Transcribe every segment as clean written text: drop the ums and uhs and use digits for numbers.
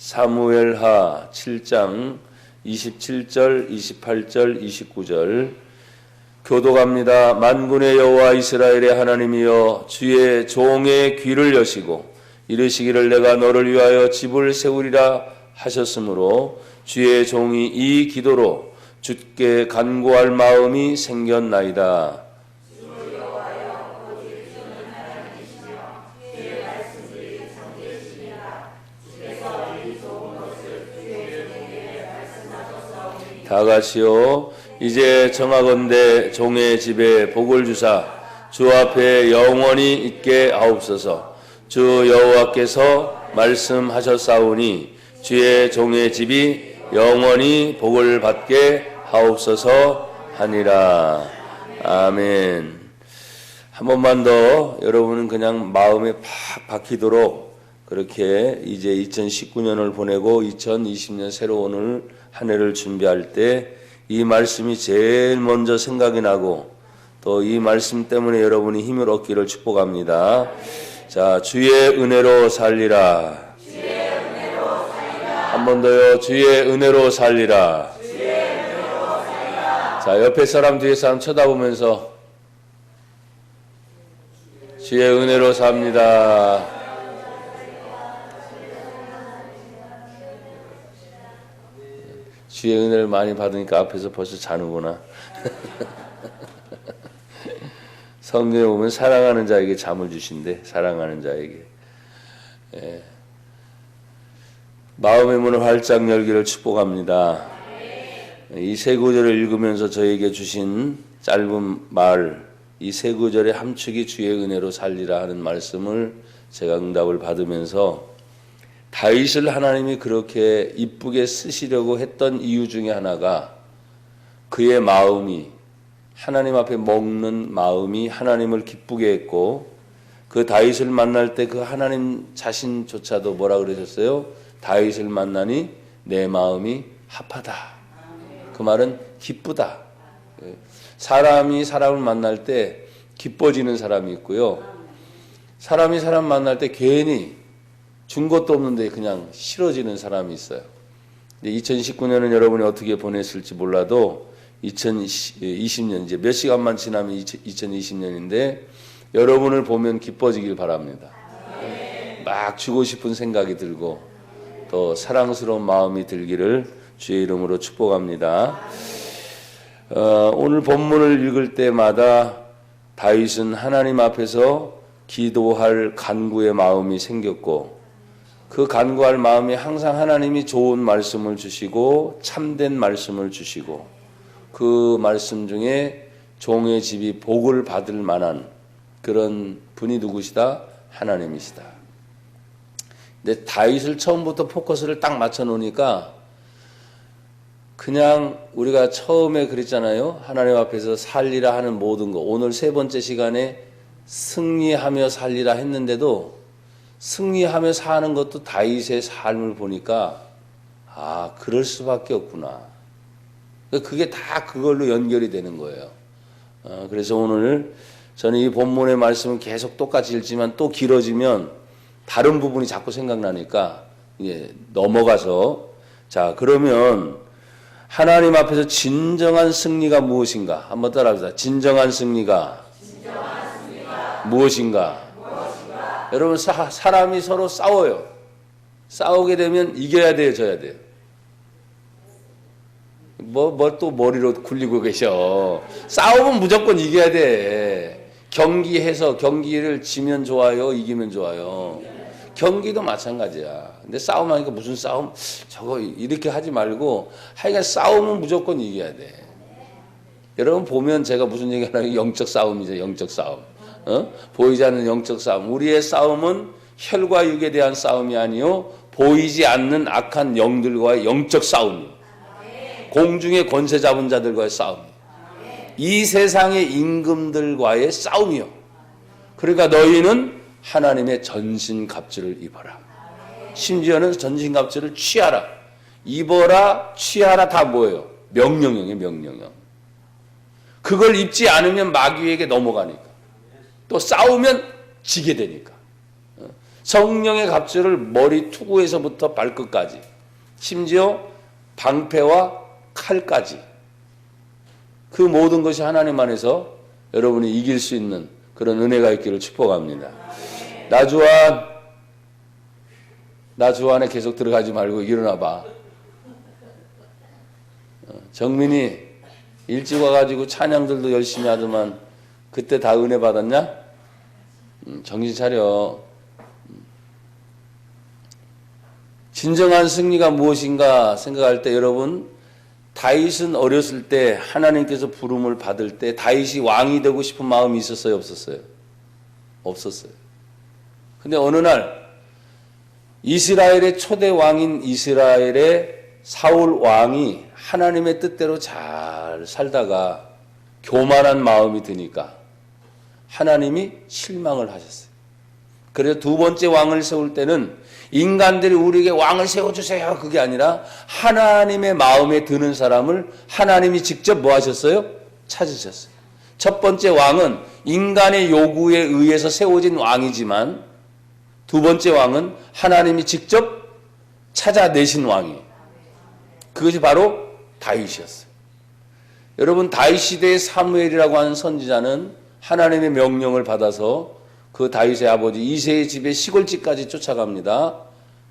사무엘하 7장 27절, 28절, 29절 교독합니다. 만군의 여호와 이스라엘의 하나님이여 주의 종의 귀를 여시고 이르시기를 내가 너를 위하여 집을 세우리라 하셨으므로 주의 종이 이 기도로 주께 간구할 마음이 생겼나이다. 다같이요 이제 정하건대 종의 집에 복을 주사 주 앞에 영원히 있게 하옵소서. 주 여호와께서 말씀하셨사오니 주의 종의 집이 영원히 복을 받게 하옵소서 하니라. 아멘. 한 번만 더 여러분은 그냥 마음에 팍 박히도록 그렇게 이제 2019년을 보내고 2020년 새로운 한 해를 준비할 때 이 말씀이 제일 먼저 생각이 나고 또 이 말씀 때문에 여러분이 힘을 얻기를 축복합니다. 자, 주의 은혜로 살리라. 한 번 더요. 주의 은혜로 살리라. 자, 옆에 사람 뒤에 사람 쳐다보면서 주의 은혜로 삽니다. 주의 은혜를 많이 받으니까 앞에서 벌써 자는구나. 성경에 보면 사랑하는 자에게 잠을 주신대. 사랑하는 자에게. 예. 마음의 문을 활짝 열기를 축복합니다. 이 세 구절을 읽으면서 저에게 주신 짧은 말, 이 세 구절의 함축이 주의 은혜로 살리라 하는 말씀을 제가 응답을 받으면서 다윗을 하나님이 그렇게 이쁘게 쓰시려고 했던 이유 중에 하나가 그의 마음이 하나님 앞에 먹는 마음이 하나님을 기쁘게 했고 그 다윗을 만날 때 그 하나님 자신조차도 뭐라 그러셨어요? 다윗을 만나니 내 마음이 합하다. 그 말은 기쁘다. 사람이 사람을 만날 때 기뻐지는 사람이 있고요. 사람이 사람 만날 때 괜히 준 것도 없는데 그냥 싫어지는 사람이 있어요. 2019년은 여러분이 어떻게 보냈을지 몰라도 2020년 이제 몇 시간만 지나면 2020년인데 여러분을 보면 기뻐지길 바랍니다. 막 주고 싶은 생각이 들고 또 사랑스러운 마음이 들기를 주의 이름으로 축복합니다. 오늘 본문을 읽을 때마다 다윗은 하나님 앞에서 기도할 간구의 마음이 생겼고 그 간구할 마음이 항상 하나님이 좋은 말씀을 주시고 참된 말씀을 주시고 그 말씀 중에 종의 집이 복을 받을 만한 그런 분이 누구시다? 하나님이시다. 근데 다윗을 처음부터 포커스를 딱 맞춰 놓으니까 그냥 우리가 처음에 그랬잖아요. 하나님 앞에서 살리라 하는 모든 거. 오늘 세 번째 시간에 승리하며 살리라 했는데도 승리하며 사는 것도 다윗의 삶을 보니까 아, 그럴 수밖에 없구나. 그게 다 그걸로 연결이 되는 거예요. 그래서 오늘 저는 이 본문의 말씀은 계속 똑같이 읽지만 또 길어지면 다른 부분이 자꾸 생각나니까 넘어가서 자, 그러면 하나님 앞에서 진정한 승리가 무엇인가? 한번 따라합시다. 진정한 승리가 무엇인가? 여러분 사람이 서로 싸워요. 싸우게 되면 이겨야 돼요, 져야 돼요. 뭐 또 머리로 굴리고 계셔. 싸우면 무조건 이겨야 돼. 경기를 지면 좋아요, 이기면 좋아요. 경기도 마찬가지야. 근데 싸움하니까 무슨 싸움? 저거 이렇게 하지 말고 하여간 싸움은 무조건 이겨야 돼. 여러분 보면 제가 무슨 얘기하냐면 영적 싸움이죠, 영적 싸움. 보이지 않는 영적 싸움. 우리의 싸움은 혈과 육에 대한 싸움이 아니요 보이지 않는 악한 영들과의 영적 싸움이에요. 공중의 권세 잡은 자들과의 싸움이에요. 이 세상의 임금들과의 싸움이요. 그러니까 너희는 하나님의 전신갑주를 입어라. 심지어는 전신갑주를 취하라. 입어라, 취하라 다 뭐예요? 명령형이에요, 명령형. 그걸 입지 않으면 마귀에게 넘어가니까. 또 싸우면 지게 되니까. 성령의 갑절을 머리 투구에서부터 발끝까지, 심지어 방패와 칼까지, 그 모든 것이 하나님 안에서 여러분이 이길 수 있는 그런 은혜가 있기를 축복합니다. 나 주안에 계속 들어가지 말고 일어나 봐. 정민이 일찍 와가지고 찬양들도 열심히 하더만 그때 다 은혜 받았냐? 정신 차려. 진정한 승리가 무엇인가 생각할 때 여러분, 다윗은 어렸을 때 하나님께서 부름을 받을 때 다윗이 왕이 되고 싶은 마음이 있었어요, 없었어요? 없었어요. 근데 어느 날 이스라엘의 초대 왕인 이스라엘의 사울 왕이 하나님의 뜻대로 잘 살다가 교만한 마음이 드니까 하나님이 실망을 하셨어요. 그래서 두 번째 왕을 세울 때는 인간들이 우리에게 왕을 세워주세요, 그게 아니라 하나님의 마음에 드는 사람을 하나님이 직접 뭐 하셨어요? 찾으셨어요. 첫 번째 왕은 인간의 요구에 의해서 세워진 왕이지만 두 번째 왕은 하나님이 직접 찾아내신 왕이에요. 그것이 바로 다윗이었어요. 여러분, 다윗 시대의 사무엘이라고 하는 선지자는 하나님의 명령을 받아서 그 다윗의 아버지 이새의 집에 시골집까지 쫓아갑니다.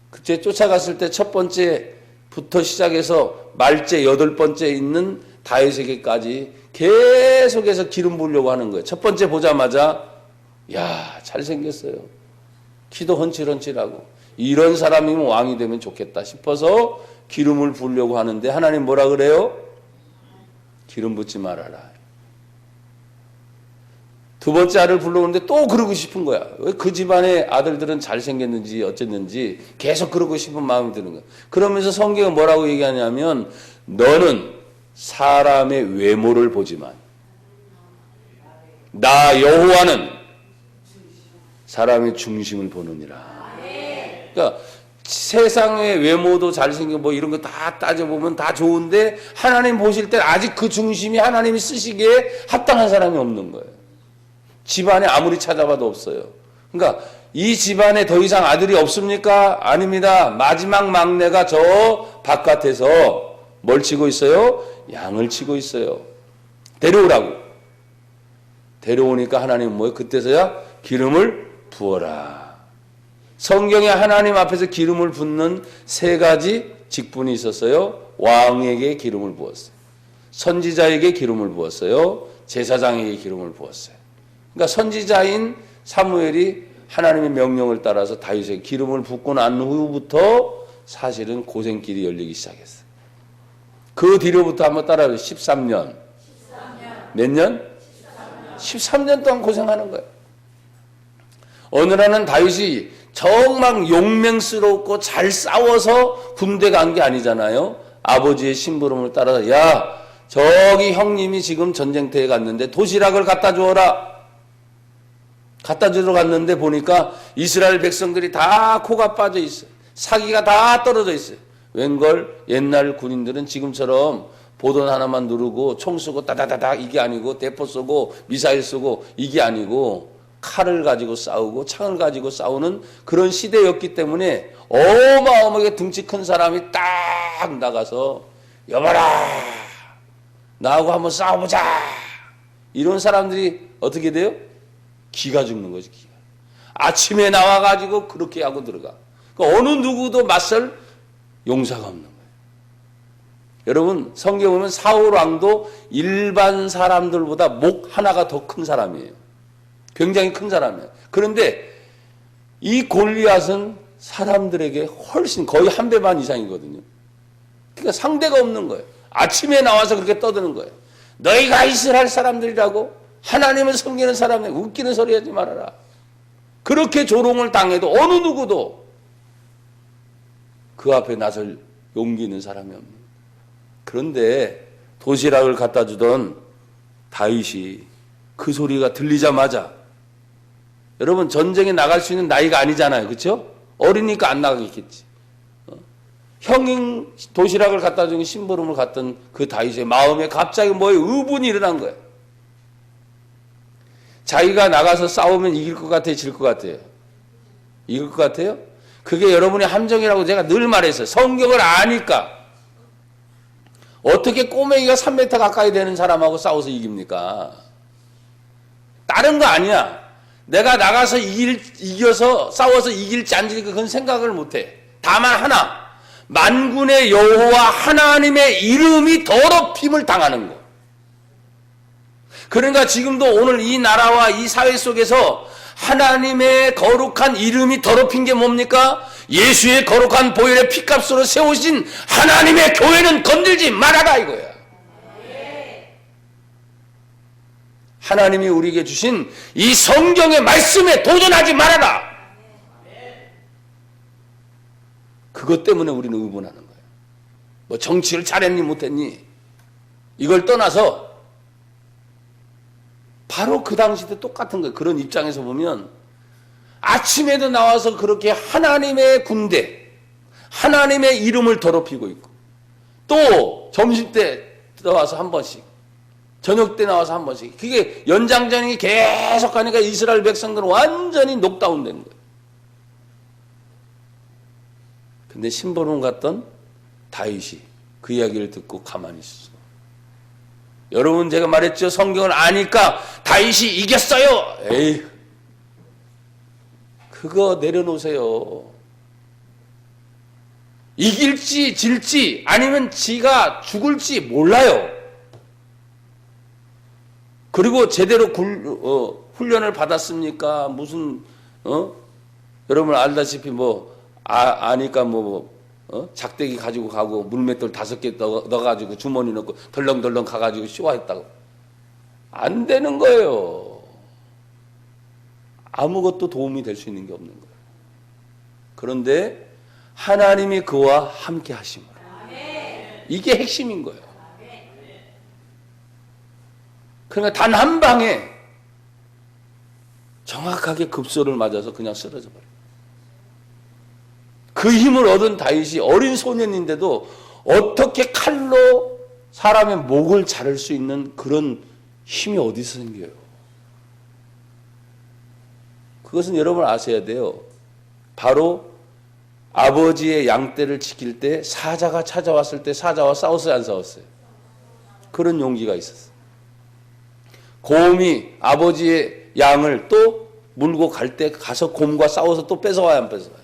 그때 쫓아갔을 때 첫 번째부터 시작해서 말째 8번째 있는 다윗에게까지 계속해서 기름 부으려고 하는 거예요. 첫 번째 보자마자 야, 잘생겼어요. 키도 헌칠헌칠하고 이런 사람이면 왕이 되면 좋겠다 싶어서 기름을 부으려고 하는데 하나님 뭐라 그래요? 기름 붓지 말아라. 두 번째 아들을 불러오는데 또 그러고 싶은 거야. 왜 그 집안의 아들들은 잘생겼는지 어쨌는지 계속 그러고 싶은 마음이 드는 거야. 그러면서 성경은 뭐라고 얘기하냐면 너는 사람의 외모를 보지만 나 여호와는 사람의 중심을 보느니라. 그러니까 세상의 외모도 잘생기고 뭐 이런 거 다 따져보면 다 좋은데 하나님 보실 때 아직 그 중심이 하나님이 쓰시기에 합당한 사람이 없는 거예요. 집안에 아무리 찾아봐도 없어요. 그러니까 이 집안에 더 이상 아들이 없습니까? 아닙니다. 마지막 막내가 저 바깥에서 뭘 치고 있어요? 양을 치고 있어요. 데려오라고. 데려오니까 하나님은 뭐예요? 그때서야 기름을 부어라. 성경에 하나님 앞에서 기름을 붓는 3가지 직분이 있었어요. 왕에게 기름을 부었어요. 선지자에게 기름을 부었어요. 제사장에게 기름을 부었어요. 그러니까 선지자인 사무엘이 하나님의 명령을 따라서 다윗에게 기름을 붓고 난 후부터 사실은 고생길이 열리기 시작했어요. 그 뒤로부터 한번 따라해보세요. 13년. 몇 년? 13년 동안 고생하는 거예요. 어느 날은 다윗이 정말 용맹스럽고 잘 싸워서 군대 간 게 아니잖아요. 아버지의 심부름을 따라서 야, 저기 형님이 지금 전쟁터에 갔는데 도시락을 갖다 주어라. 갖다 주러 갔는데 보니까 이스라엘 백성들이 다 코가 빠져 있어요. 사기가 다 떨어져 있어요. 웬걸 옛날 군인들은 지금처럼 보던 하나만 누르고 총 쏘고 따다다다 이게 아니고 대포 쏘고 미사일 쏘고 이게 아니고 칼을 가지고 싸우고 창을 가지고 싸우는 그런 시대였기 때문에 어마어마하게 등치 큰 사람이 딱 나가서 여봐라 나하고 한번 싸워보자 이런 사람들이 어떻게 돼요? 기가 죽는 거지. 기가. 아침에 나와가지고 그렇게 하고 들어가. 그러니까 어느 누구도 맞설 용사가 없는 거예요. 여러분 성경 보면 사울 왕도 일반 사람들보다 목 하나가 더 큰 사람이에요. 굉장히 큰 사람이에요. 그런데 이 골리앗은 사람들에게 훨씬 거의 한 배 반 이상이거든요. 그러니까 상대가 없는 거예요. 아침에 나와서 그렇게 떠드는 거예요. 너희가 이스라엘 사람들이라고? 하나님을 섬기는 사람들 웃기는 소리 하지 말아라. 그렇게 조롱을 당해도 어느 누구도 그 앞에 나설 용기 있는 사람이 없는 거예요. 그런데 도시락을 갖다 주던 다윗이 그 소리가 들리자마자 여러분 전쟁에 나갈 수 있는 나이가 아니잖아요. 그렇죠? 어리니까 안 나가겠지. 형인 도시락을 갖다 주는 심부름을 갔던 그 다윗의 마음에 갑자기 뭐에 의분이 일어난 거예요. 자기가 나가서 싸우면 이길 것 같아요? 질 것 같아요? 이길 것 같아요? 그게 여러분의 함정이라고 제가 늘 말했어요. 성경을 아니까 어떻게 꼬맹이가 3m 가까이 되는 사람하고 싸워서 이깁니까? 다른 거 아니야. 내가 나가서 이겨서 싸워서 이길지 안 이길지 그건 생각을 못해. 다만 하나, 만군의 여호와 하나님의 이름이 더럽힘을 당하는 거. 그러니까 지금도 오늘 이 나라와 이 사회 속에서 하나님의 거룩한 이름이 더럽힌 게 뭡니까? 예수의 거룩한 보혈의 피값으로 세우신 하나님의 교회는 건들지 말아라 이거야. 하나님이 우리에게 주신 이 성경의 말씀에 도전하지 말아라. 그것 때문에 우리는 의분하는 거예요. 뭐 정치를 잘했니 못했니 이걸 떠나서 바로 그 당시 때 똑같은 거예요. 그런 입장에서 보면 아침에도 나와서 그렇게 하나님의 군대, 하나님의 이름을 더럽히고 있고 또 점심 때 나와서 한 번씩, 저녁 때 나와서 한 번씩, 그게 연장전이 계속 가니까 이스라엘 백성들은 완전히 녹다운된 거예요. 근데 신보름 갔던 다윗이 그 이야기를 듣고 가만히 있었어. 여러분 제가 말했죠. 성경을 아니까 다윗이 이겼어요. 에이, 그거 내려놓으세요. 이길지 질지 아니면 지가 죽을지 몰라요. 그리고 제대로 훈련을 받았습니까? 무슨 여러분 알다시피 아니까 작대기 가지고 가고 물맷돌 5개 넣어가지고 주머니 넣고 덜렁덜렁 가가지고 쇼화했다고. 안 되는 거예요. 아무것도 도움이 될 수 있는 게 없는 거예요. 그런데 하나님이 그와 함께 하심으로. 이게 핵심인 거예요. 그러니까 단 한 방에 정확하게 급소를 맞아서 그냥 쓰러져 버려요. 그 힘을 얻은 다윗이 어린 소년인데도 어떻게 칼로 사람의 목을 자를 수 있는 그런 힘이 어디서 생겨요? 그것은 여러분 아셔야 돼요. 바로 아버지의 양떼를 지킬 때 사자가 찾아왔을 때 사자와 싸웠어요, 안 싸웠어요? 그런 용기가 있었어요. 곰이 아버지의 양을 또 물고 갈 때 가서 곰과 싸워서 또 뺏어와야 안 뺏어와요?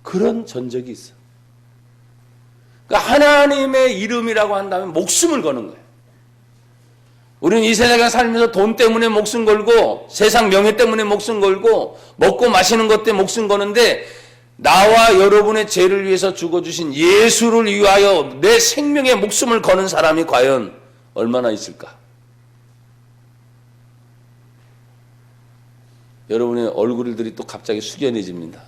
그런 전적이 있어. 그러니까 하나님의 이름이라고 한다면 목숨을 거는 거예요. 우리는 이 세상에 살면서 돈 때문에 목숨 걸고 세상 명예 때문에 목숨 걸고 먹고 마시는 것 때문에 목숨 거는데 나와 여러분의 죄를 위해서 죽어주신 예수를 위하여 내 생명의 목숨을 거는 사람이 과연 얼마나 있을까? 여러분의 얼굴들이 또 갑자기 숙연해집니다.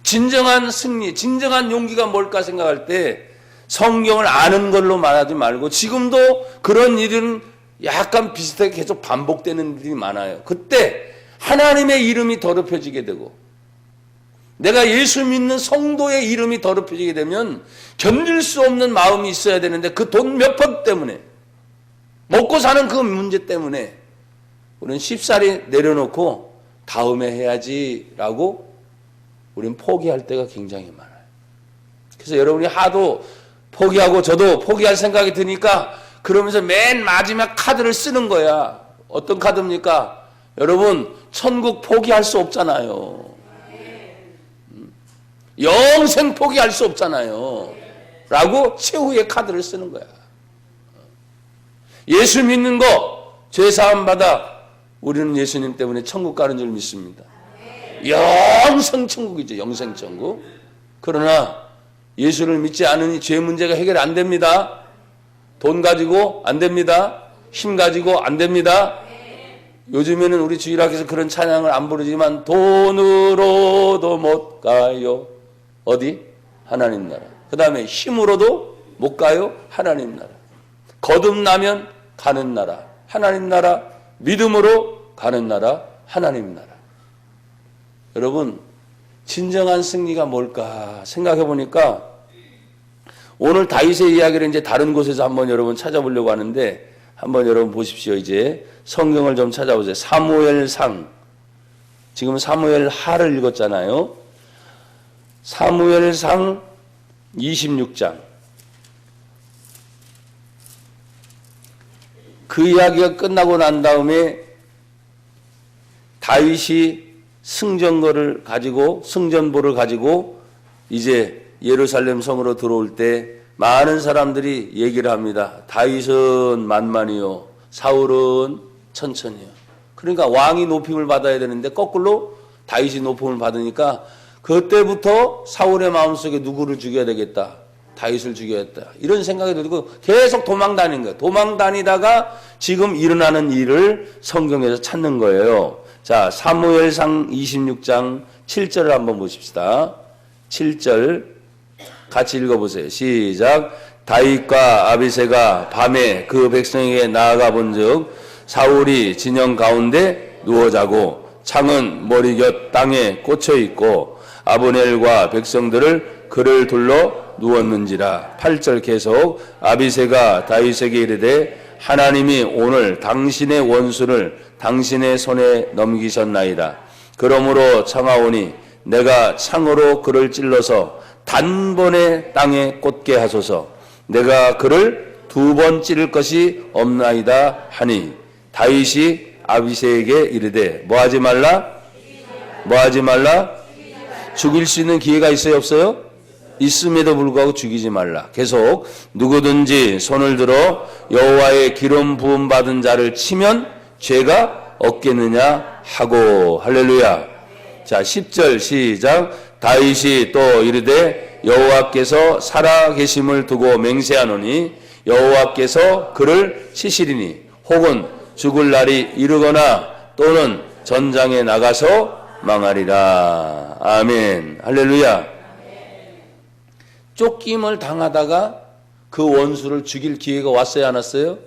진정한 승리, 진정한 용기가 뭘까 생각할 때 성경을 아는 걸로 말하지 말고 지금도 그런 일은 약간 비슷하게 계속 반복되는 일이 많아요. 그때 하나님의 이름이 더럽혀지게 되고 내가 예수 믿는 성도의 이름이 더럽혀지게 되면 견딜 수 없는 마음이 있어야 되는데 그 돈 몇 푼 때문에 먹고 사는 그 문제 때문에 우리는 쉽사리 내려놓고 다음에 해야지라고 우리는 포기할 때가 굉장히 많아요. 그래서 여러분이 하도 포기하고 저도 포기할 생각이 드니까 그러면서 맨 마지막 카드를 쓰는 거야. 어떤 카드입니까? 여러분 천국 포기할 수 없잖아요. 영생 포기할 수 없잖아요. 라고 최후의 카드를 쓰는 거야. 예수 믿는 거 죄사함 받아 우리는 예수님 때문에 천국 가는 줄 믿습니다. 영생 천국이죠. 영생 천국. 그러나 예수를 믿지 않으니 죄 문제가 해결 안 됩니다. 돈 가지고 안 됩니다. 힘 가지고 안 됩니다. 요즘에는 우리 주일학교에서 그런 찬양을 안 부르지만 돈으로도 못 가요. 어디? 하나님 나라. 그 다음에 힘으로도 못 가요. 하나님 나라. 거듭나면 가는 나라. 하나님 나라. 믿음으로 가는 나라. 하나님 나라. 여러분 진정한 승리가 뭘까 생각해 보니까 오늘 다윗의 이야기를 이제 다른 곳에서 한번 여러분 찾아보려고 하는데 한번 여러분 보십시오. 이제 성경을 좀 찾아보세요. 사무엘상. 지금 사무엘 하를 읽었잖아요. 사무엘상 26장. 그 이야기가 끝나고 난 다음에 다윗이 승전거를 가지고 승전보를 가지고 이제 예루살렘 성으로 들어올 때 많은 사람들이 얘기를 합니다. 다윗은 만만이요, 사울은 천천히요. 그러니까 왕이 높임을 받아야 되는데 거꾸로 다윗이 높임을 받으니까 그때부터 사울의 마음속에 누구를 죽여야 되겠다, 다윗을 죽여야겠다, 이런 생각이 들고 계속 도망다니는 거예요. 도망다니다가 지금 일어나는 일을 성경에서 찾는 거예요. 자, 사무엘상 26장 7절을 한번 보십시다. 7절 같이 읽어보세요. 시작. 다윗과 아비새가 밤에 그 백성에게 나아가 본즉 사울이 진영 가운데 누워 자고 창은 머리 곁 땅에 꽂혀 있고 아브넬과 백성들을 그를 둘러 누웠는지라. 8절 계속. 아비새가 다윗에게 이르되 하나님이 오늘 당신의 원수를 당신의 손에 넘기셨나이다. 그러므로 청하오니 내가 창으로 그를 찔러서 단번에 땅에 꽂게 하소서. 내가 그를 2번 찌를 것이 없나이다 하니 다윗이 아비새에게 이르되 뭐하지 말라? 뭐하지 말라? 죽일 수 있는 기회가 있어요, 없어요? 있음에도 불구하고 죽이지 말라. 계속. 누구든지 손을 들어 여호와의 기름 부음 받은 자를 치면 죄가 없겠느냐 하고. 할렐루야. 자, 10절 시작. 다윗이 또 이르되 여호와께서 살아 계심을 두고 맹세하노니 여호와께서 그를 치시리니 혹은 죽을 날이 이르거나 또는 전장에 나가서 망하리라. 아멘. 할렐루야. 쫓김을 당하다가 그 원수를 죽일 기회가 왔어요, 안 왔어요?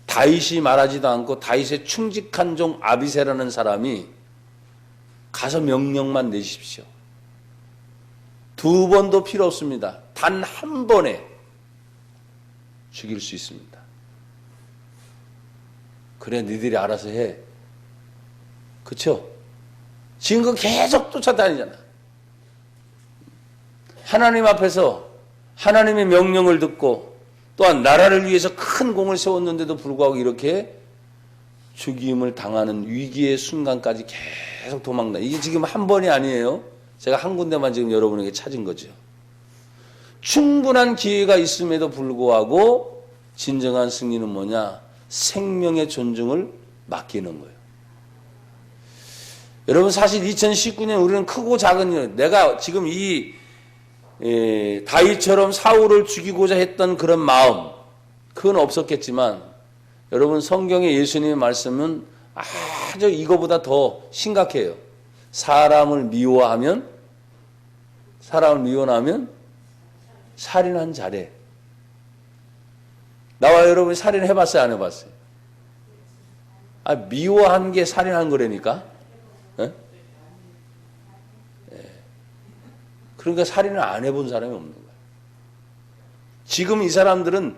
다윗이 말하지도 않고 다윗의 충직한 종 아비새라는 사람이 가서 명령만 내십시오. 2번도 필요 없습니다. 단 한 번에 죽일 수 있습니다. 그래, 니들이 알아서 해. 그쵸? 지금 계속 쫓아다니잖아. 하나님 앞에서 하나님의 명령을 듣고 또한 나라를 위해서 큰 공을 세웠는데도 불구하고 이렇게 죽임을 당하는 위기의 순간까지 계속 도망다. 이게 지금 한 번이 아니에요. 제가 한 군데만 지금 여러분에게 찾은 거죠. 충분한 기회가 있음에도 불구하고 진정한 승리는 뭐냐? 생명의 존중을 맡기는 거예요. 여러분, 사실 2019년 우리는 크고 작은 일, 내가 지금 다윗처럼 사울을 죽이고자 했던 그런 마음, 그건 없었겠지만 여러분, 성경의 예수님의 말씀은 아주 이거보다 더 심각해요. 사람을 미워하면 살인한 자래. 나와 여러분이 살인해봤어요, 안 해봤어요? 미워한 게 살인한 거라니까? 네? 그러니까 살인을 안 해본 사람이 없는 거예요. 지금 이 사람들은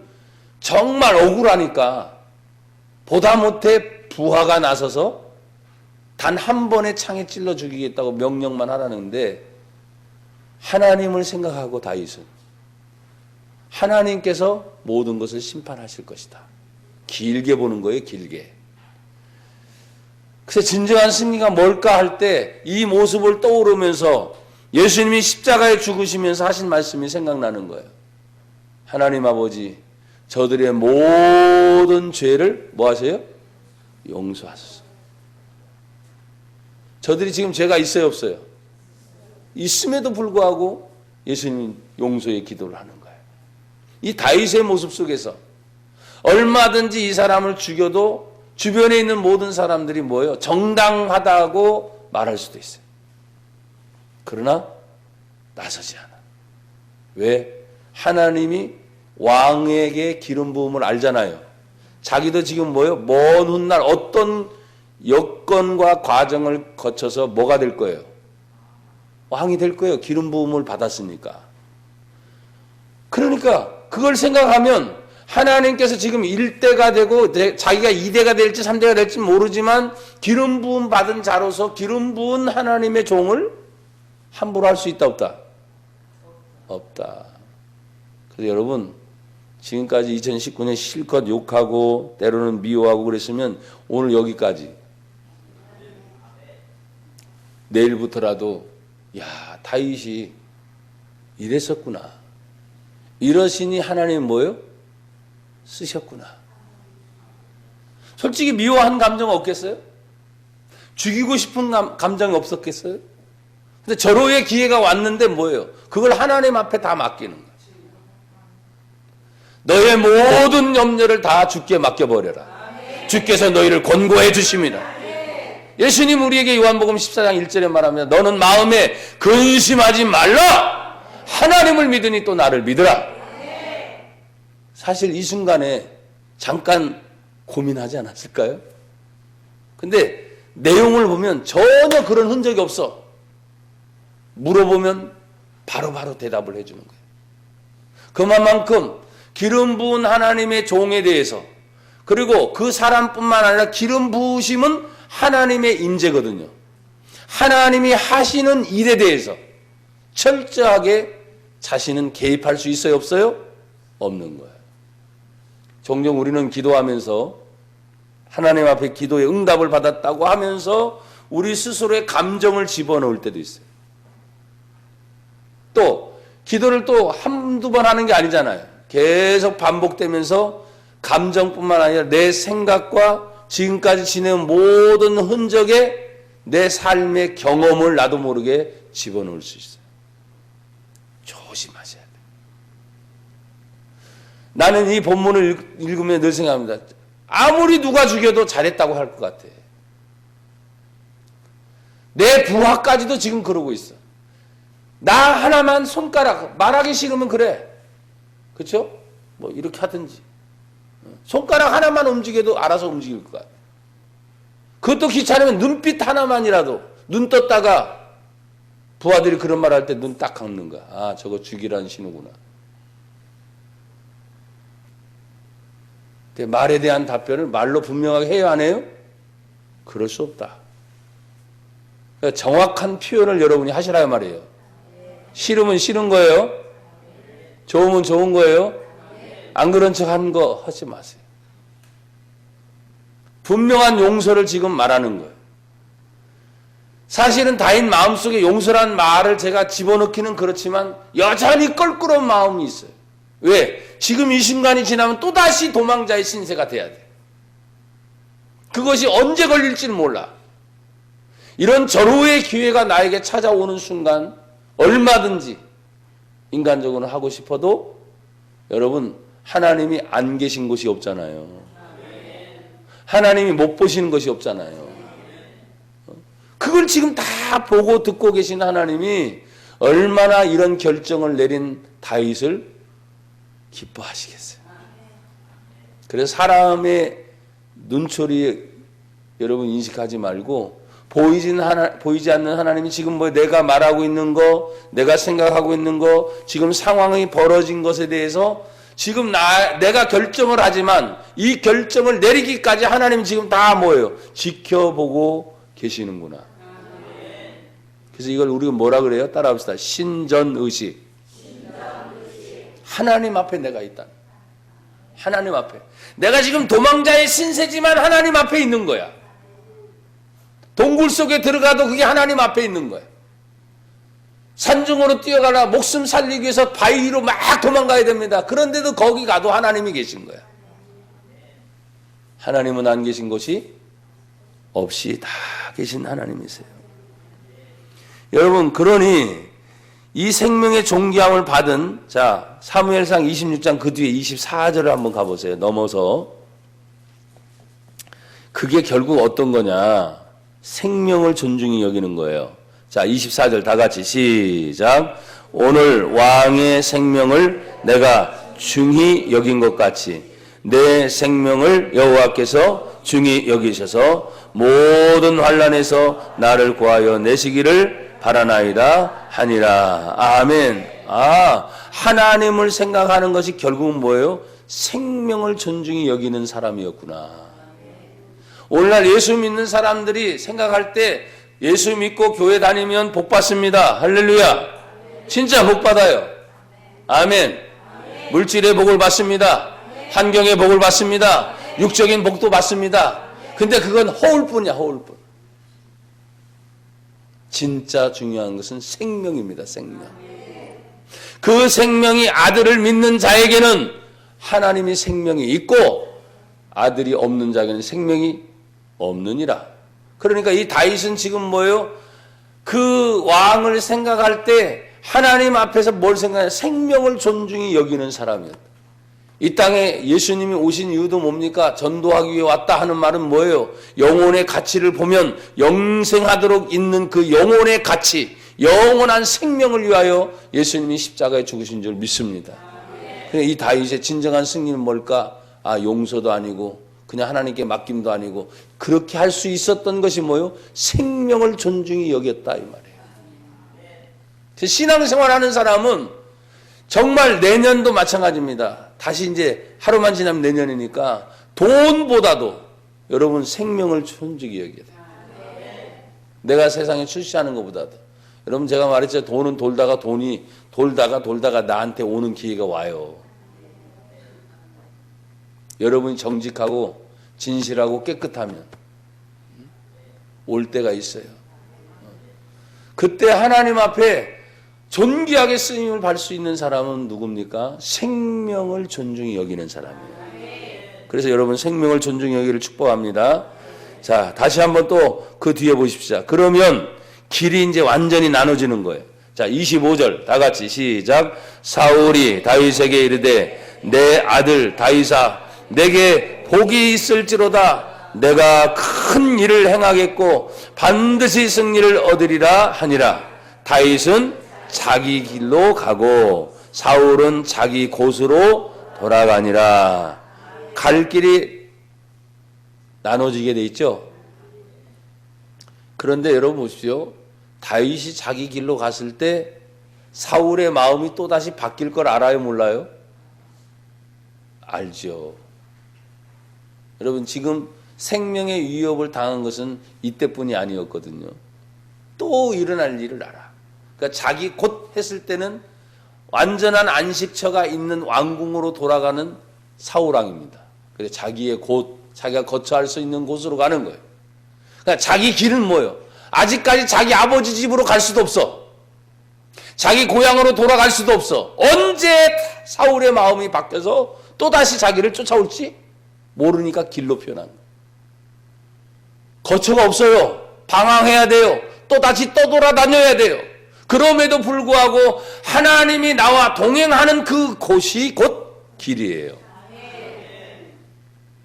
정말 억울하니까 보다 못해 부하가 나서서 단 한 번에 창에 찔러 죽이겠다고 명령만 하라는데, 하나님을 생각하고 다윗은 하나님께서 모든 것을 심판하실 것이다. 길게 보는 거예요, 길게. 그래서 진정한 승리가 뭘까 할 때 이 모습을 떠오르면서 예수님이 십자가에 죽으시면서 하신 말씀이 생각나는 거예요. 하나님 아버지, 저들의 모든 죄를 뭐 하세요? 용서하소서. 저들이 지금 죄가 있어요, 없어요? 있음에도 불구하고 예수님이 용서의 기도를 하는 거예요. 이 다윗의 모습 속에서 얼마든지 이 사람을 죽여도 주변에 있는 모든 사람들이 뭐예요? 정당하다고 말할 수도 있어요. 그러나 나서지 않아. 왜? 하나님이 왕에게 기름 부음을 알잖아요. 자기도 지금 뭐예요? 먼 훗날 어떤 여건과 과정을 거쳐서 뭐가 될 거예요? 왕이 될 거예요. 기름 부음을 받았으니까. 그러니까 그걸 생각하면 하나님께서 지금 1대가 되고 자기가 2대가 될지 3대가 될지 모르지만 기름 부음 받은 자로서 기름 부은 하나님의 종을 함부로 할 수 있다 없다? 없다. 그래서 여러분 지금까지 2019년 실컷 욕하고 때로는 미워하고 그랬으면 오늘 여기까지 내일부터라도 야 다윗이 이랬었구나. 이러시니 하나님 뭐예요? 쓰셨구나. 솔직히 미워한 감정 없겠어요? 죽이고 싶은 감정이 없었겠어요? 근데 절호의 기회가 왔는데 뭐예요? 그걸 하나님 앞에 다 맡기는 거예요. 너의 모든 염려를 다 주께 맡겨버려라. 주께서 너희를 권고해 주심이라. 예수님 우리에게 요한복음 14장 1절에 말합니다. 너는 마음에 근심하지 말라. 하나님을 믿으니 또 나를 믿으라. 사실 이 순간에 잠깐 고민하지 않았을까요? 근데 내용을 보면 전혀 그런 흔적이 없어. 물어보면 바로바로 대답을 해주는 거예요. 그만큼 기름 부은 하나님의 종에 대해서, 그리고 그 사람뿐만 아니라 기름 부으심은 하나님의 임재거든요. 하나님이 하시는 일에 대해서 철저하게 자신은 개입할 수 있어요? 없어요? 없는 거예요. 종종 우리는 기도하면서 하나님 앞에 기도의 응답을 받았다고 하면서 우리 스스로의 감정을 집어넣을 때도 있어요. 또 기도를 또 한두 번 하는 게 아니잖아요. 계속 반복되면서 감정뿐만 아니라 내 생각과 지금까지 지내온 모든 흔적에 내 삶의 경험을 나도 모르게 집어넣을 수 있어요. 조심하셔야 돼요. 나는 이 본문을 읽으면 늘 생각합니다. 아무리 누가 죽여도 잘했다고 할 것 같아. 내 부하까지도 지금 그러고 있어. 나 하나만 손가락 말하기 싫으면 그래. 그렇죠? 뭐 이렇게 하든지. 손가락 하나만 움직여도 알아서 움직일 것 같아. 그것도 귀찮으면 눈빛 하나만이라도 눈 떴다가 부하들이 그런 말 할 때 눈 딱 감는 거야. 아, 저거 죽이라는 신호구나. 근데 말에 대한 답변을 말로 분명하게 해야 하네요? 그럴 수 없다. 그러니까 정확한 표현을 여러분이 하시라 말이에요. 싫으면 싫은 거예요. 좋으면 좋은 거예요. 안 그런 척 하는 거 하지 마세요. 분명한 용서를 지금 말하는 거예요. 사실은 다윗 마음속에 용서란 말을 제가 집어넣기는 그렇지만 여전히 껄끄러운 마음이 있어요. 왜? 지금 이 순간이 지나면 또다시 도망자의 신세가 돼야 돼. 그것이 언제 걸릴지는 몰라. 이런 절호의 기회가 나에게 찾아오는 순간 얼마든지 인간적으로 하고 싶어도 여러분 하나님이 안 계신 곳이 없잖아요. 하나님이 못 보시는 것이 없잖아요. 그걸 지금 다 보고 듣고 계신 하나님이 얼마나 이런 결정을 내린 다윗을 기뻐하시겠어요. 그래서 사람의 눈초리 여러분 인식하지 말고 보이지 않는 하나님이 지금 뭐 내가 말하고 있는 거, 내가 생각하고 있는 거, 지금 상황이 벌어진 것에 대해서 지금 내가 결정을 하지만 이 결정을 내리기까지 하나님 지금 다 뭐예요? 지켜보고 계시는구나. 그래서 이걸 우리가 뭐라 그래요? 따라합시다. 신전의식. 하나님 앞에 내가 있다. 하나님 앞에. 내가 지금 도망자의 신세지만 하나님 앞에 있는 거야. 동굴 속에 들어가도 그게 하나님 앞에 있는 거야. 산중으로 뛰어가라 목숨 살리기 위해서 바위 위로 막 도망가야 됩니다. 그런데도 거기 가도 하나님이 계신 거야. 하나님은 안 계신 곳이 없이 다 계신 하나님이세요. 여러분, 그러니 이 생명의 존귀함을 받은 사무엘상 26장 그 뒤에 24절을 한번 가보세요. 넘어서. 그게 결국 어떤 거냐? 생명을 존중히 여기는 거예요. 자, 24절 다 같이 시작. 오늘 왕의 생명을 내가 중히 여긴 것 같이 내 생명을 여호와께서 중히 여기셔서 모든 환난에서 나를 구하여 내시기를 바라나이다 하니라. 아멘. 하나님을 생각하는 것이 결국은 뭐예요? 생명을 존중히 여기는 사람이었구나. 오늘날 예수 믿는 사람들이 생각할 때 예수 믿고 교회 다니면 복 받습니다. 할렐루야. 진짜 복 받아요. 아멘. 물질의 복을 받습니다. 환경의 복을 받습니다. 육적인 복도 받습니다. 근데 그건 허울뿐이야, 허울뿐. 진짜 중요한 것은 생명입니다, 생명. 그 생명이 아들을 믿는 자에게는 하나님이 생명이 있고 아들이 없는 자에게는 생명이 없느니라. 그러니까 이 다윗은 지금 뭐예요? 그 왕을 생각할 때 하나님 앞에서 뭘 생각해? 생명을 존중히 여기는 사람이었다. 이 땅에 예수님이 오신 이유도 뭡니까? 전도하기 위해 왔다 하는 말은 뭐예요? 영혼의 가치를 보면 영생하도록 있는 그 영혼의 가치, 영원한 생명을 위하여 예수님이 십자가에 죽으신 줄 믿습니다. 이 다윗의 진정한 승리는 뭘까? 용서도 아니고 그냥 하나님께 맡김도 아니고 그렇게 할 수 있었던 것이 뭐예요? 생명을 존중히 여겼다 이 말이에요. 신앙생활하는 사람은 정말 내년도 마찬가지입니다. 다시 이제 하루만 지나면 내년이니까 돈보다도 여러분 생명을 존중히 여겨야 돼요. 내가 세상에 출시하는 것보다도. 여러분 제가 말했죠. 돈은 돌다가 돌다가 나한테 오는 기회가 와요. 여러분이 정직하고 진실하고 깨끗하면 올 때가 있어요. 그때 하나님 앞에 존귀하게 쓰임을 받을 수 있는 사람은 누굽니까? 생명을 존중히 여기는 사람이에요. 그래서 여러분 생명을 존중히 여기를 축복합니다. 자, 다시 한번 또 그 뒤에 보십시오. 그러면 길이 이제 완전히 나눠지는 거예요. 자, 25절 다 같이 시작. 사울이 다윗에게 이르되 내 아들 다윗아 내게 복이 있을지로다. 내가 큰 일을 행하겠고 반드시 승리를 얻으리라 하니라. 다윗은 자기 길로 가고 사울은 자기 곳으로 돌아가니라. 갈 길이 나눠지게 돼 있죠. 그런데 여러분 보십시오. 다윗이 자기 길로 갔을 때 사울의 마음이 또다시 바뀔 걸 알아요, 몰라요? 알죠. 여러분 지금 생명의 위협을 당한 것은 이때뿐이 아니었거든요. 또 일어날 일을 알아. 그러니까 자기 곳 했을 때는 완전한 안식처가 있는 왕궁으로 돌아가는 사울왕입니다. 그래서 자기의 곳, 자기가 거처할 수 있는 곳으로 가는 거예요. 그러니까 자기 길은 뭐예요? 아직까지 자기 아버지 집으로 갈 수도 없어. 자기 고향으로 돌아갈 수도 없어. 언제 사울의 마음이 바뀌어서 또다시 자기를 쫓아올지 모르니까 길로 표현한 거예요. 거처가 없어요. 방황해야 돼요. 또다시 떠돌아다녀야 돼요. 그럼에도 불구하고 하나님이 나와 동행하는 그 곳이 곧 길이에요.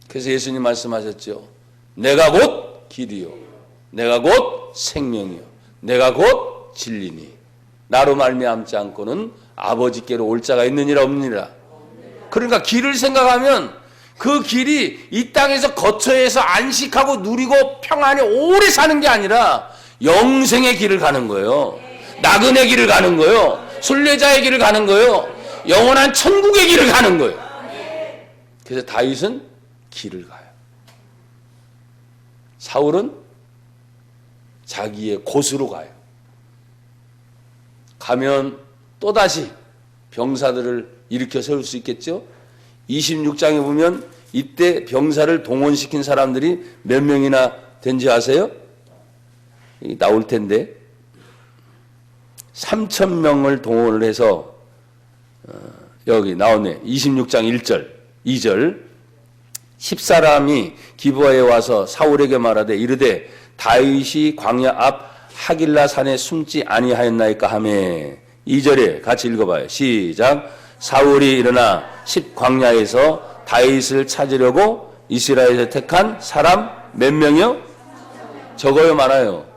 그래서 예수님 말씀하셨죠. 내가 곧 길이요. 내가 곧 생명이요. 내가 곧 진리니. 나로 말미암지 않고는 아버지께로 올 자가 있느니라 없느니라. 그러니까 길을 생각하면 그 길이 이 땅에서 거처해서 안식하고 누리고 평안히 오래 사는 게 아니라 영생의 길을 가는 거예요. 나그네 길을 가는 거예요. 순례자의 길을 가는 거예요. 영원한 천국의 길을 가는 거예요. 그래서 다윗은 길을 가요. 사울은 자기의 곳으로 가요. 가면 또다시 병사들을 일으켜 세울 수 있겠죠? 26장에 보면 이때 병사를 동원시킨 사람들이 몇 명이나 된지 아세요? 나올 텐데 3,000명을 동원을 해서 여기 나오네. 26장 1절 2절 10사람이 기브아에 와서 사울에게 말하되 이르되 다윗이 광야 앞 하길라 산에 숨지 아니하였나이까 하매 2절에 같이 읽어봐요. 시작. 사울이 일어나 광야에서 다윗을 찾으려고 이스라엘에서 택한 사람 몇 명이요? 적어요, 많아요?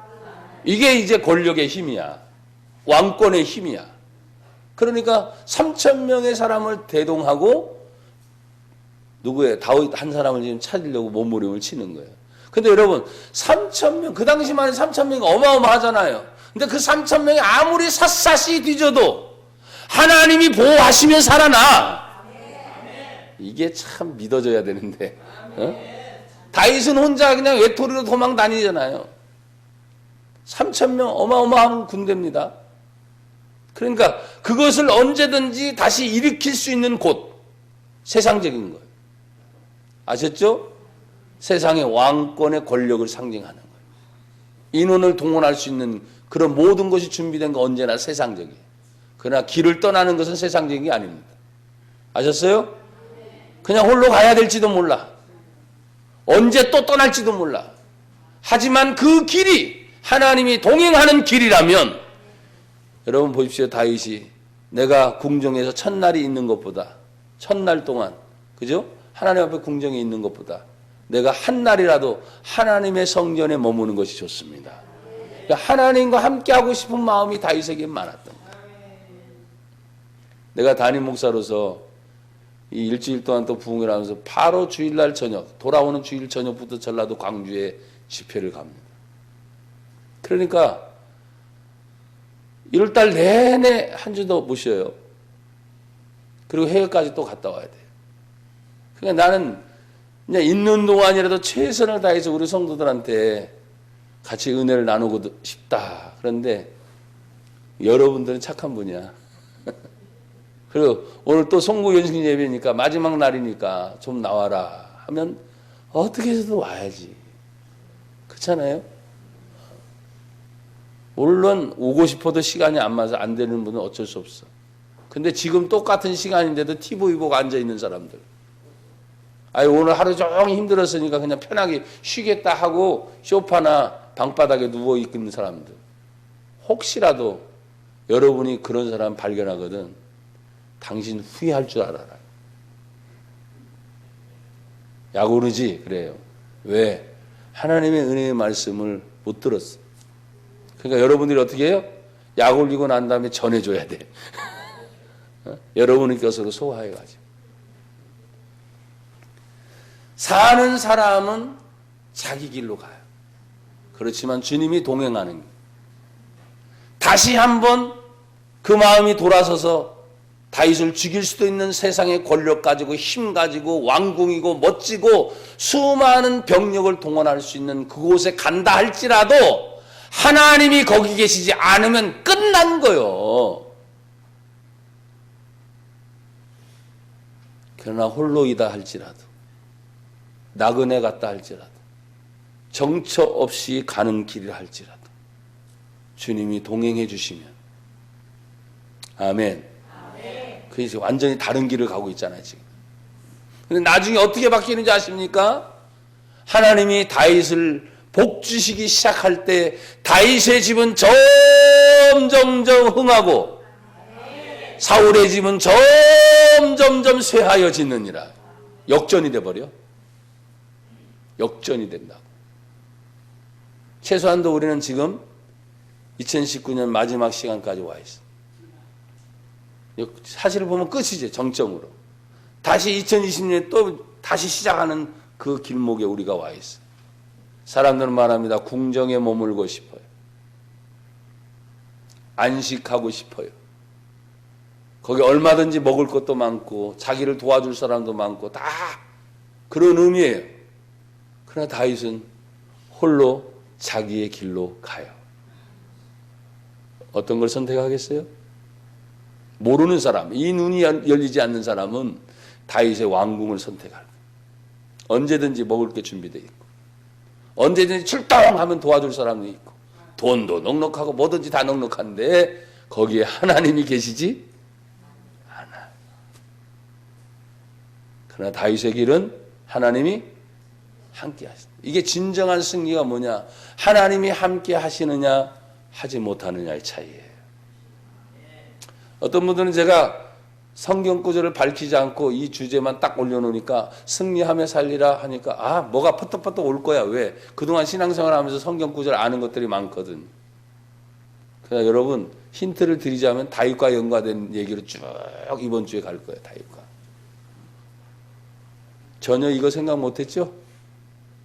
이게 이제 권력의 힘이야. 왕권의 힘이야. 그러니까 3,000명의 사람을 대동하고 누구예요? 다윗 한 사람을 지금 찾으려고 몸부림을 치는 거예요. 근데 여러분 3,000명, 그 당시만 해도 3,000명이 어마어마하잖아요. 근데 그 3,000명이 아무리 샅샅이 뒤져도 하나님이 보호하시면 살아나. 이게 참 믿어져야 되는데. 다윗은 혼자 그냥 외톨이로 도망 다니잖아요. 3,000명 어마어마한 군대입니다. 그러니까 그것을 언제든지 다시 일으킬 수 있는 곳, 세상적인 거예요. 아셨죠? 세상의 왕권의 권력을 상징하는 거예요. 인원을 동원할 수 있는 그런 모든 것이 준비된 거 언제나 세상적이에요. 그러나 길을 떠나는 것은 세상적인 게 아닙니다. 아셨어요? 그냥 홀로 가야 될지도 몰라. 언제 또 떠날지도 몰라. 하지만 그 길이 하나님이 동행하는 길이라면, 여러분 보십시오. 다윗이 내가 궁정에서 첫날이 있는 것보다, 첫날 동안, 그죠? 하나님 앞에 궁정에 있는 것보다 내가 한 날이라도 하나님의 성전에 머무는 것이 좋습니다. 그러니까 하나님과 함께하고 싶은 마음이 다윗에게 많았던 거예요. 내가 담임 목사로서 이 일주일 동안 또 부흥을 하면서 바로 주일날 저녁, 돌아오는 주일 저녁부터 전라도 광주에 집회를 갑니다. 그러니까 1월달 내내 한 주도 못 쉬어요. 그리고 해외까지 또 갔다 와야 돼요. 그러니까 나는 그냥 있는 동안이라도 최선을 다해서 우리 성도들한테 같이 은혜를 나누고 싶다. 그런데 여러분들은 착한 분이야. 그리고 오늘 또 송구 연식 예배니까 마지막 날이니까 좀 나와라 하면 어떻게 해서도 와야지. 그렇잖아요? 물론 오고 싶어도 시간이 안 맞아 안 되는 분은 어쩔 수 없어. 근데 지금 똑같은 시간인데도 TV 보고 앉아있는 사람들. 아니 오늘 하루 종일 힘들었으니까 그냥 편하게 쉬겠다 하고 소파나 방바닥에 누워있는 사람들. 혹시라도 여러분이 그런 사람 발견하거든 당신 후회할 줄 알아라. 약 오르지? 그래요. 왜? 하나님의 은혜의 말씀을 못 들었어. 그러니까 여러분들이 어떻게 해요? 약 올리고 난 다음에 전해줘야 돼. 여러분의 것으로 소화해가지고. 사는 사람은 자기 길로 가요. 그렇지만 주님이 동행하는 길. 다시 한번 그 마음이 돌아서서 다윗을 죽일 수도 있는 세상의 권력 가지고 힘 가지고 왕궁이고 멋지고 수많은 병력을 동원할 수 있는 그곳에 간다 할지라도 하나님이 거기 계시지 않으면 끝난 거요. 그러나 홀로이다 할지라도 나그네 같다 할지라도 정처 없이 가는 길이라 할지라도 주님이 동행해 주시면 아멘. 그래서 완전히 다른 길을 가고 있잖아요 지금. 근데 나중에 어떻게 바뀌는지 아십니까? 하나님이 다윗을 복주시기 시작할 때 다윗의 집은 점점점 흥하고 사울의 집은 점점점 쇠하여 짓느니라. 역전이 돼버려. 역전이 된다고. 최소한도 우리는 지금 2019년 마지막 시간까지 와 있어. 사실을 보면 끝이지, 정점으로. 다시 2020년에 또 다시 시작하는 그 길목에 우리가 와 있어. 사람들은 말합니다. 궁정에 머물고 싶어요. 안식하고 싶어요. 거기 얼마든지 먹을 것도 많고 자기를 도와줄 사람도 많고 다 그런 의미예요. 그러나 다윗은 홀로 자기의 길로 가요. 어떤 걸 선택하겠어요? 모르는 사람, 이 눈이 열리지 않는 사람은 다윗의 왕궁을 선택할 거예요. 언제든지 먹을 게 준비되어 있고 언제든지 출동하면 도와줄 사람도 있고 돈도 넉넉하고 뭐든지 다 넉넉한데 거기에 하나님이 계시지 않아. 그러나 다윗의 길은 하나님이 함께 하신다. 이게 진정한 승리가 뭐냐? 하나님이 함께 하시느냐 하지 못하느냐의 차이예요. 어떤 분들은 제가 성경 구절을 밝히지 않고 이 주제만 딱 올려놓으니까 승리하며 살리라 하니까 아 뭐가 퍼떡퍼떡 올 거야. 왜? 그동안 신앙생활 하면서 성경 구절 아는 것들이 많거든. 그러나 여러분 힌트를 드리자면 다윗과 연관된 얘기로 쭉 이번 주에 갈 거예요. 다윗과. 전혀 이거 생각 못했죠?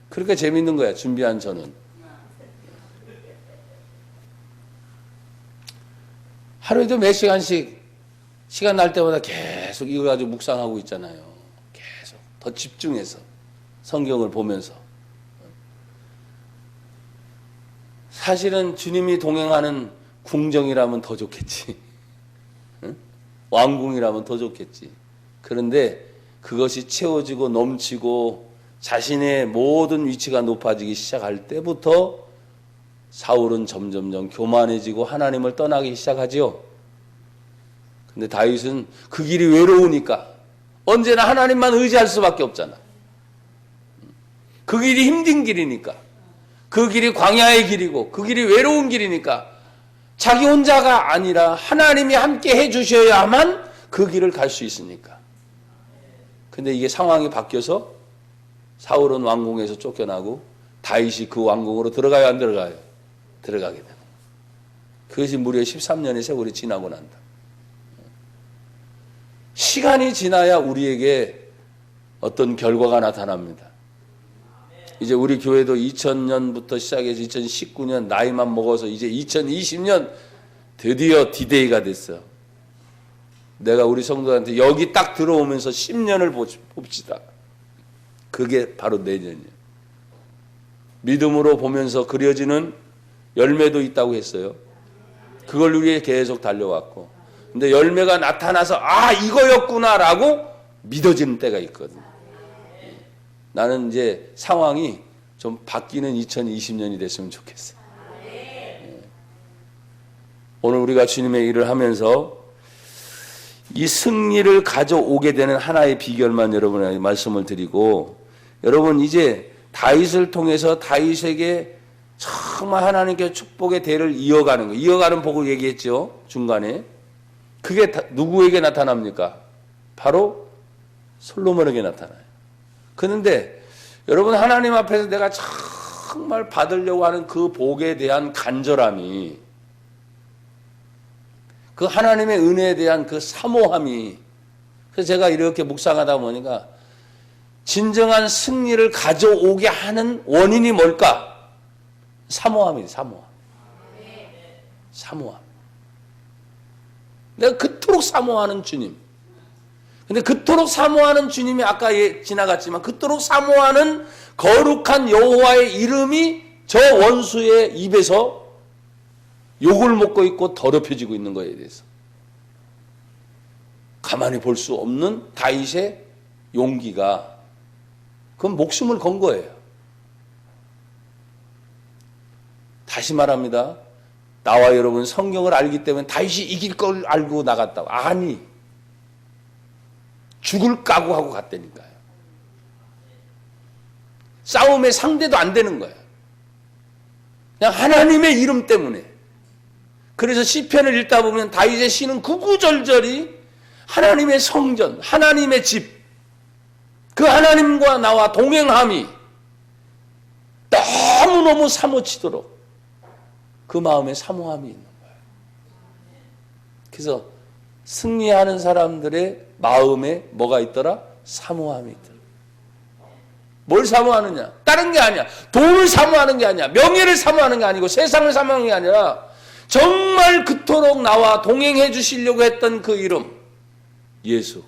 그러니까 재밌는 거야. 준비한 저는. 하루에도 몇 시간씩 시간 날 때마다 계속 이거 가지고 묵상하고 있잖아요. 더 집중해서 성경을 보면서. 사실은 주님이 동행하는 궁정이라면 더 좋겠지. 응? 왕궁이라면 더 좋겠지. 그런데 그것이 채워지고 넘치고 자신의 모든 위치가 높아지기 시작할 때부터 사울은 점점점 교만해지고 하나님을 떠나기 시작하지요. 근데 다윗은 그 길이 외로우니까 언제나 하나님만 의지할 수밖에 없잖아. 그 길이 힘든 길이니까, 그 길이 광야의 길이고 그 길이 외로운 길이니까 자기 혼자가 아니라 하나님이 함께 해주셔야만 그 길을 갈 수 있으니까. 근데 이게 상황이 바뀌어서 사울은 왕궁에서 쫓겨나고 다윗이 그 왕궁으로 들어가요, 안 들어가요? 들어가게 되는 거예요. 그것이 무려 13년의 세월이 지나고 난다. 시간이 지나야 우리에게 어떤 결과가 나타납니다. 이제 우리 교회도 2000년부터 시작해서 2019년 나이만 먹어서 이제 2020년 드디어 디데이가 됐어요. 내가 우리 성도한테 여기 딱 들어오면서 10년을 봅시다. 그게 바로 내년이에요. 믿음으로 보면서 그려지는 열매도 있다고 했어요. 그걸 위해 계속 달려왔고, 근데 열매가 나타나서 아 이거였구나라고 믿어지는 때가 있거든. 나는 이제 상황이 좀 바뀌는 2020년이 됐으면 좋겠어. 오늘 우리가 주님의 일을 하면서 이 승리를 가져오게 되는 하나의 비결만 여러분에게 말씀을 드리고, 여러분 이제 다윗을 통해서 다윗에게 정말 하나님께 축복의 대를 이어가는 거, 이어가는 복을 얘기했죠. 중간에 그게 누구에게 나타납니까? 바로 솔로몬에게 나타나요. 그런데 여러분 하나님 앞에서 내가 정말 받으려고 하는 그 복에 대한 간절함이, 그 하나님의 은혜에 대한 그 사모함이, 그래서 제가 이렇게 묵상하다 보니까 진정한 승리를 가져오게 하는 원인이 뭘까? 사모함이에요. 사모함. 내가 그토록 사모하는 주님. 근데 그토록 사모하는 주님이 아까 지나갔지만 그토록 사모하는 거룩한 여호와의 이름이 저 원수의 입에서 욕을 먹고 있고 더럽혀지고 있는 거에 대해서 가만히 볼 수 없는 다윗의 용기가, 그건 목숨을 건 거예요. 다시 말합니다. 나와 여러분 성경을 알기 때문에 다윗이 이길 걸 알고 나갔다고. 아니, 죽을 각오하고 갔다니까요. 싸움의 상대도 안 되는 거예요. 그냥 하나님의 이름 때문에. 그래서 시편을 읽다 보면 다윗의 시는 구구절절이 하나님의 성전, 하나님의 집, 그 하나님과 나와 동행함이 너무너무 사모치도록 그 마음에 사모함이 있는 거예요. 그래서 승리하는 사람들의 마음에 뭐가 있더라? 사모함이 있더라. 뭘 사모하느냐? 다른 게 아니야. 돈을 사모하는 게 아니야. 명예를 사모하는 게 아니고 세상을 사모하는 게 아니라 정말 그토록 나와 동행해 주시려고 했던 그 이름, 예수.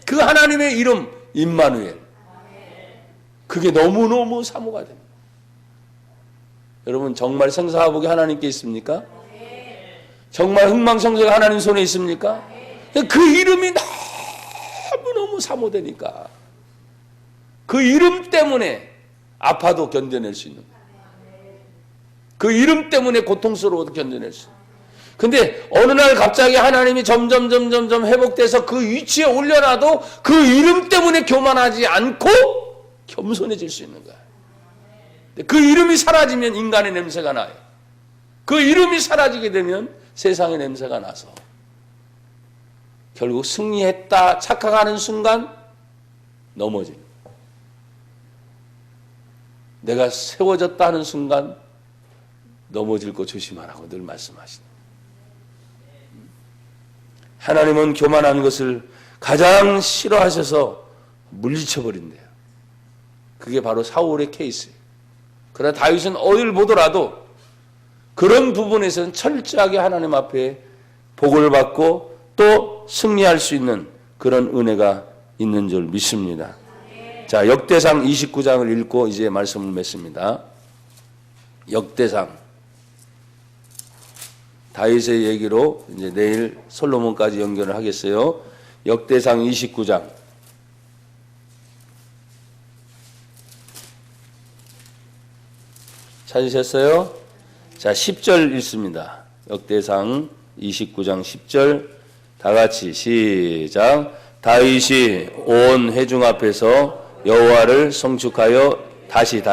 그 하나님의 이름, 임마누엘. 그게 너무너무 사모가 됩니다. 여러분 정말 생사화복이 하나님께 있습니까? 정말 흥망성쇠가 하나님 손에 있습니까? 그 이름이 너무너무 사모되니까 그 이름 때문에 아파도 견뎌낼 수 있는 거예요. 그 이름 때문에 고통스러워도 견뎌낼 수 있는 거예요. 근데 어느 날 갑자기 하나님이 점점 회복돼서 그 위치에 올려놔도 그 이름 때문에 교만하지 않고 겸손해질 수 있는 거예요. 그 이름이 사라지면 인간의 냄새가 나요. 그 이름이 사라지게 되면 세상의 냄새가 나서 결국 승리했다 착각하는 순간 넘어집니다. 내가 세워졌다 하는 순간 넘어질 거 조심하라고 늘 말씀하시는. 하나님은 교만한 것을 가장 싫어하셔서 물리쳐버린대요. 그게 바로 사울의 케이스예요. 그러나 다윗은 어딜 보더라도 그런 부분에서는 철저하게 하나님 앞에 복을 받고 또 승리할 수 있는 그런 은혜가 있는 줄 믿습니다. 자, 역대상 29장을 읽고 이제 말씀을 맺습니다. 역대상. 다윗의 얘기로 이제 내일 솔로몬까지 연결을 하겠어요. 역대상 29장. 찾으셨어요? 자, 10절 읽습니다. 역대상 29장 10절 다 같이 시작. 다윗이 온 회중 앞에서 여호와를 송축하여 다시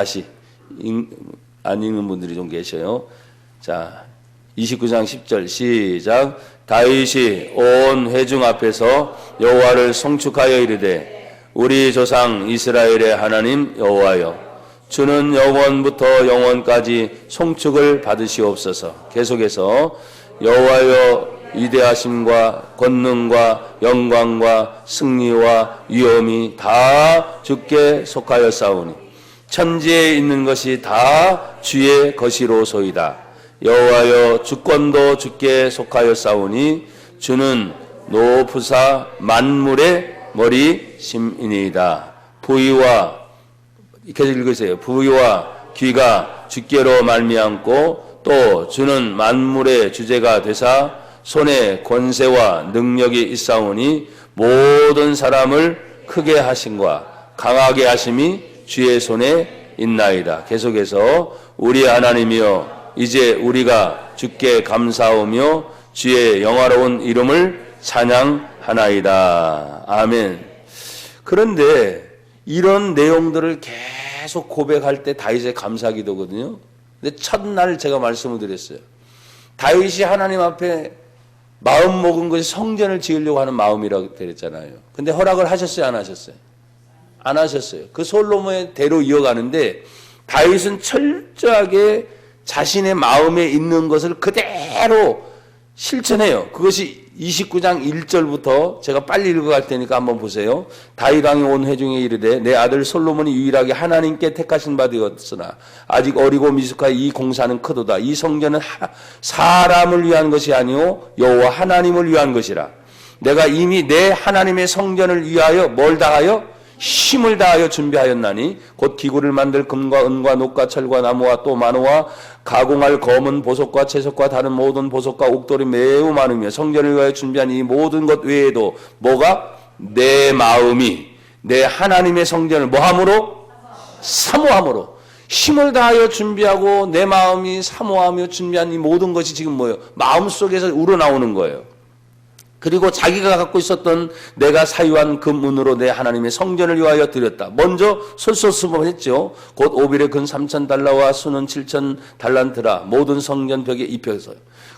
안 읽는 분들이 좀 계셔요. 자, 29장 10절 시작. 다윗이 온 회중 앞에서 여호와를 송축하여 이르되 우리 조상 이스라엘의 하나님 여호와여, 주는 영원부터 영원까지 송축을 받으시옵소서. 계속해서 여호와여, 위대하심과 권능과 영광과 승리와 위엄이 다 주께 속하였사오니 천지에 있는 것이 다 주의 것이로소이다. 여호와여, 주권도 주께 속하였사오니 주는 높으사 만물의 머리심이니이다. 부위와 계속 읽으세요. 부위와 귀가 주께로 말미암고 또 주는 만물의 주제가 되사 손에 권세와 능력이 있사오니 모든 사람을 크게 하심과 강하게 하심이 주의 손에 있나이다. 계속해서 우리 하나님이여, 이제 우리가 주께 감사하며 주의 영화로운 이름을 찬양하나이다. 아멘. 그런데 이런 내용들을 계속 고백할 때 다윗의 감사기도거든요. 근데 첫날 제가 말씀을 드렸어요. 다윗이 하나님 앞에 마음 먹은 것이 성전을 지으려고 하는 마음이라고 그랬잖아요. 근데 허락을 하셨어요, 안 하셨어요? 안 하셨어요. 그 솔로몬의 대로 이어가는데 다윗은 철저하게 자신의 마음에 있는 것을 그대로 실천해요. 그것이 29장 1절부터 제가 빨리 읽어갈 테니까 한번 보세요. 다윗 왕이 온 회중에 이르되 내 아들 솔로몬이 유일하게 하나님께 택하신 바 되었으나 아직 어리고 미숙하여 이 공사는 크도다. 이 성전은 사람을 위한 것이 아니오 여호와 하나님을 위한 것이라. 내가 이미 내 하나님의 성전을 위하여 뭘 다하여? 힘을 다하여 준비하였나니 곧 기구를 만들 금과 은과 녹과 철과 나무와 또 만호와 가공할 검은 보석과 채석과 다른 모든 보석과 옥돌이 매우 많으며 성전을 위하여 준비한 이 모든 것 외에도 뭐가? 내 마음이 내 하나님의 성전을 뭐함으로? 사모함으로. 힘을 다하여 준비하고 내 마음이 사모하며 준비한 이 모든 것이 지금 뭐예요? 마음속에서 우러나오는 거예요. 그리고 자기가 갖고 있었던 내가 사유한 금은으로 내 하나님의 성전을 위하여 드렸다. 먼저 솔솔수범했죠. 곧 오빌의 근 3,000달러와 수는 7,000달란트라. 모든 성전 벽에 입혀서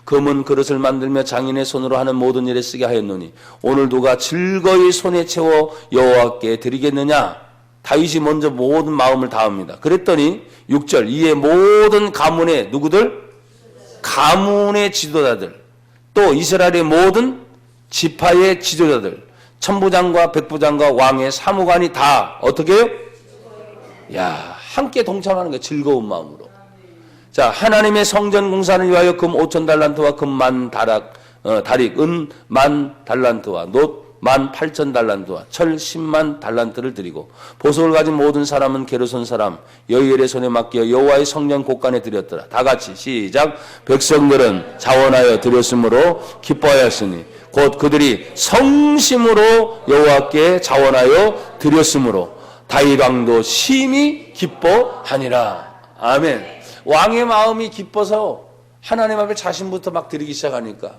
금은 그릇을 만들며 장인의 손으로 하는 모든 일에 쓰게 하였노니 오늘 누가 즐거이 손에 채워 여호와께 드리겠느냐. 다윗이 먼저 모든 마음을 다합니다. 그랬더니 6절 이에 모든 가문의 누구들? 가문의 지도자들, 또 이스라엘의 모든 지파의 지도자들, 천부장과 백부장과 왕의 사무관이 다 어떻게 해요? 야, 함께 동참하는 거예요. 즐거운 마음으로. 자, 하나님의 성전 공사를 위하여 금 5,000달란트와 금 10,000 다릭, 은 10,000달란트와 놋 18,000달란트와 철 100,000달란트를 드리고 보석을 가진 모든 사람은 게르손 사람 여이엘의 손에 맡겨 여호와의 성전 곳간에 드렸더라. 다 같이 시작. 백성들은 자원하여 드렸으므로 기뻐하였으니 곧 그들이 성심으로 여호와께 자원하여 드렸으므로 다윗 왕도 심히 기뻐하니라. 아멘. 왕의 마음이 기뻐서 하나님 앞에 자신부터 막 드리기 시작하니까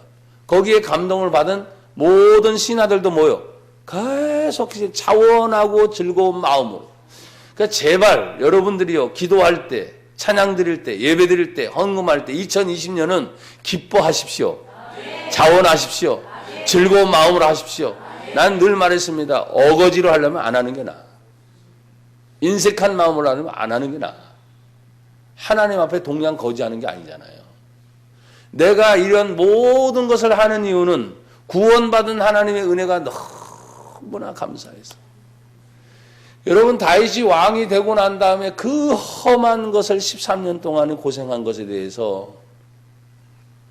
거기에 감동을 받은 모든 신하들도 모여 계속 자원하고 즐거운 마음으로. 그러니까 제발 여러분들이요, 기도할 때, 찬양 드릴 때, 예배 드릴 때, 헌금할 때 2020년은 기뻐하십시오. 자원하십시오. 즐거운 마음으로 하십시오. 난 늘 말했습니다. 어거지로 하려면 안 하는 게 나아. 인색한 마음으로 하려면 안 하는 게 나아. 하나님 앞에 동양 거지하는 게 아니잖아요. 내가 이런 모든 것을 하는 이유는 구원받은 하나님의 은혜가 너무나 감사해서. 여러분, 다윗이 왕이 되고 난 다음에 그 험한 것을 13년 동안 고생한 것에 대해서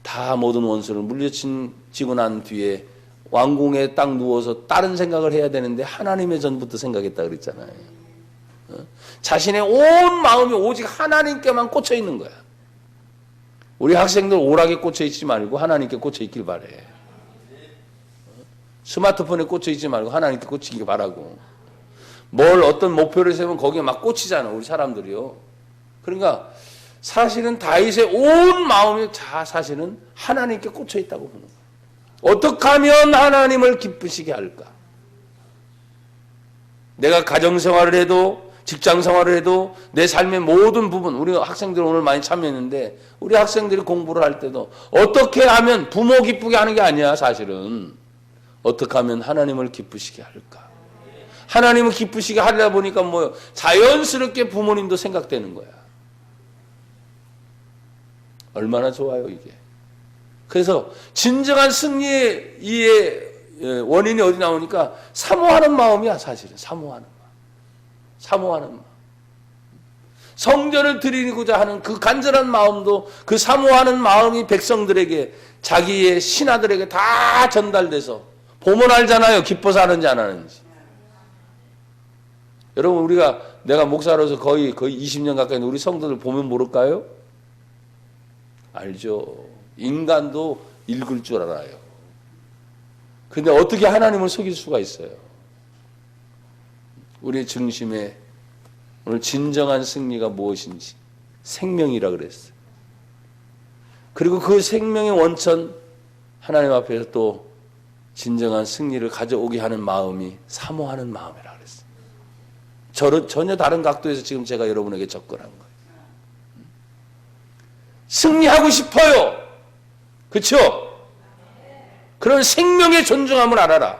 다 모든 원수를 물리치고 난 뒤에 왕궁에 딱 누워서 다른 생각을 해야 되는데 하나님의 전부터 생각했다 그랬잖아요. 자신의 온 마음이 오직 하나님께만 꽂혀 있는 거야. 우리 학생들 오락에 꽂혀 있지 말고 하나님께 꽂혀 있길 바래. 스마트폰에 꽂혀 있지 말고 하나님께 꽂히길 바라고. 뭘 어떤 목표를 세우면 거기에 막 꽂히잖아, 우리 사람들이요. 그러니까 사실은 다윗의 온 마음이 사실은 하나님께 꽂혀 있다고 보는 거야. 어떻게 하면 하나님을 기쁘시게 할까? 내가 가정생활을 해도 직장생활을 해도 내 삶의 모든 부분, 우리 학생들 오늘 많이 참여했는데 우리 학생들이 공부를 할 때도 어떻게 하면 부모 기쁘게 하는 게 아니야. 사실은 어떻게 하면 하나님을 기쁘시게 할까? 하나님을 기쁘시게 하려다 보니까 뭐요? 자연스럽게 부모님도 생각되는 거야. 얼마나 좋아요 이게. 그래서 진정한 승리의 이의 원인이 어디 나오니까 사모하는 마음이야. 사실은 사모하는 마음. 사모하는 마음. 성전을 드리고자 하는 그 간절한 마음도 그 사모하는 마음이 백성들에게 자기의 신하들에게 다 전달돼서 보면 알잖아요. 기뻐서 하는지 안 하는지. 여러분 내가 목사로서 거의 20년 가까이 우리 성도들 보면 모를까요? 알죠. 인간도 읽을 줄 알아요. 근데 어떻게 하나님을 속일 수가 있어요? 우리의 중심에 오늘 진정한 승리가 무엇인지 생명이라 그랬어요. 그리고 그 생명의 원천 하나님 앞에서 또 진정한 승리를 가져오게 하는 마음이 사모하는 마음이라 그랬어요. 전혀 다른 각도에서 지금 제가 여러분에게 접근한 거예요. 승리하고 싶어요. 그렇죠? 그런 생명의 존중함을 알아라.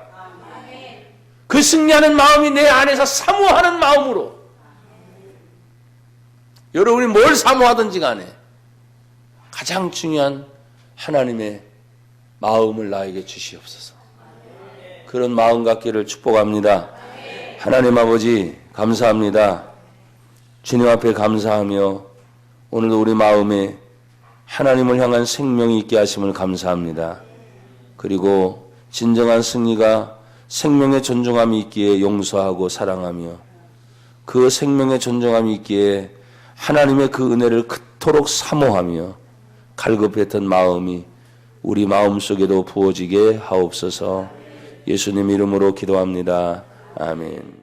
그 승리하는 마음이 내 안에서 사모하는 마음으로. 여러분이 뭘 사모하든지 간에 가장 중요한 하나님의 마음을 나에게 주시옵소서. 그런 마음 갖기를 축복합니다. 하나님 아버지 감사합니다. 주님 앞에 감사하며 오늘도 우리 마음에 하나님을 향한 생명이 있게 하심을 감사합니다. 그리고 진정한 승리가 생명의 존중함이 있기에 용서하고 사랑하며 그 생명의 존중함이 있기에 하나님의 그 은혜를 그토록 사모하며 갈급했던 마음이 우리 마음속에도 부어지게 하옵소서. 예수님 이름으로 기도합니다. 아멘.